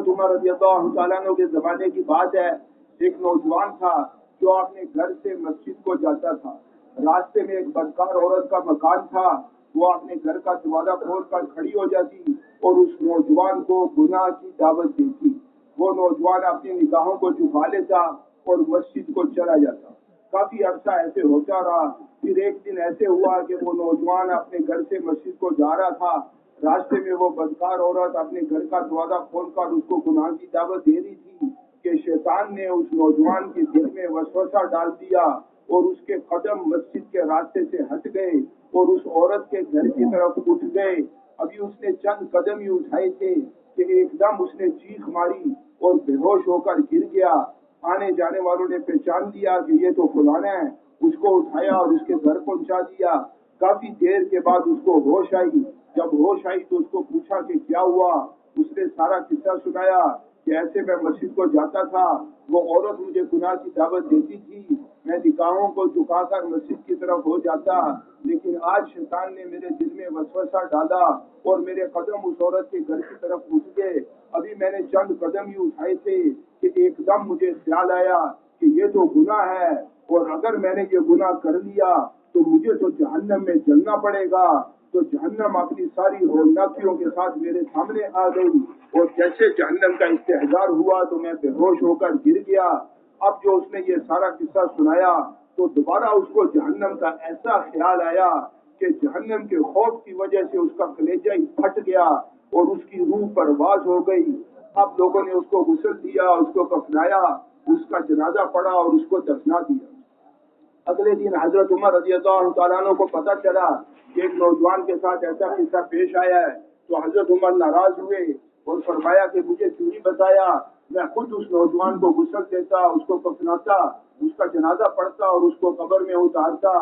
حضرت عمر رضی اللہ تعالیٰ عنہ کے زمانے کی بات ہے، ایک نوجوان تھا جو اپنے گھر سے مسجد کو جاتا تھا، راستے میں ایک بدکار عورت کا مکان تھا، وہ اپنے گھر کا دروازہ کھول کر کھڑی ہو جاتی اور اس نوجوان کو گناہ کی دعوت دیتی۔ وہ نوجوان اپنی نگاہوں کو جھکا لیتا اور مسجد کو چلا جاتا۔ کافی عرصہ ایسے ہوتا رہا، پھر ایک دن ایسے ہوا کہ وہ نوجوان اپنے گھر سے مسجد کو جا رہا تھا، راستے میں وہ بدکار عورت اپنے گھر کا دروازہ کھول کر اس کو گناہ کی دعوت دے رہی تھی کہ شیطان نے اس نوجوان کے دل میں وسوسہ ڈال دیا اور اس کے قدم مسجد کے راستے سے ہٹ گئے اور اس عورت کے گھر کی طرف اٹھ گئے۔ ابھی اس نے چند قدم ہی اٹھائے تھے کہ ایک دم اس نے چیخ ماری اور بے ہوش ہو کر گر گیا۔ آنے جانے والوں نے پہچان لیا کہ یہ تو فلانا ہے، اس کو اٹھایا اور اس کے گھر پہنچا دیا۔ کافی دیر کے بعد اس کو ہوش آئی، جب ہوش آئی تو اس کو پوچھا کہ کیا ہوا، اس نے سارا قصہ سنایا کہ ایسے میں مسجد کو جاتا تھا، وہ عورت مجھے گناہ کی دعوت دیتی تھی، میں نگاہوں کو جھکا کر مسجد کی طرف ہو جاتا، لیکن آج شیطان نے میرے دل میں وسوسہ ڈالا اور میرے قدم اس عورت کے گھر کی طرف اٹھ گئے۔ ابھی میں نے چند قدم ہی اٹھائے تھے کہ ایک دم مجھے خیال آیا کہ یہ تو گناہ ہے اور اگر میں نے یہ گناہ کر لیا تو مجھے تو جہنم میں جلنا پڑے گا۔ تو جہنم اپنی ساری ہولناکیوں کے ساتھ میرے سامنے آ گئی اور جیسے جہنم کا استحضار ہوا تو میں بے ہوش ہو کر گر گیا۔ اب جو اس نے یہ سارا قصہ سنایا تو دوبارہ اس کو جہنم کا ایسا خیال آیا کہ جہنم کے خوف کی وجہ سے اس کا کلیجہ ہی پھٹ گیا اور اس کی روح پرواز ہو گئی۔ اب لوگوں نے اس کو غسل دیا، اس کو کفنایا، اس کا جنازہ پڑھا اور اس کو دفنا دیا۔ اگلے دن حضرت عمر رضی اللہ تعالیٰ عنہ کو پتہ چلا کہ ایک نوجوان کے ساتھ ایسا قصہ پیش آیا ہے، تو حضرت عمر ناراض ہوئے اور فرمایا کہ مجھے کیوں نہیں بتایا، میں خود اس نوجوان کو غسل دیتا، اس کو کفناتا، اس کا جنازہ پڑھتا اور اس کو قبر میں اتارتا۔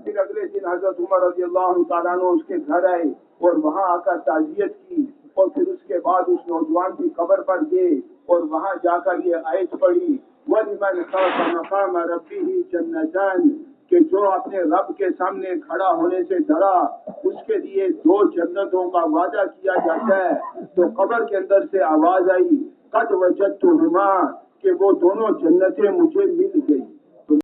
پھر اگلے دن حضرت عمر رضی اللہ تعالیٰ عنہ اس کے گھر آئے اور وہاں آ کر تعزیت کی اور پھر اس کے بعد اس نوجوان کی قبر پر گئے اور وہاں جا کر یہ آیت پڑھی، وَلِمَنْ خَافَ مَقَامَ رَبِّهِ جَنَّتَانِ، کہ جو اپنے رب کے سامنے کھڑا ہونے سے ڈرا اس کے لیے 2 جنتوں کا وعدہ کیا جاتا ہے۔ تو قبر کے اندر سے آواز آئی، قَدْ وَجَدْتُهُمَا، کہ وہ دونوں جنتیں مجھے مل گئی۔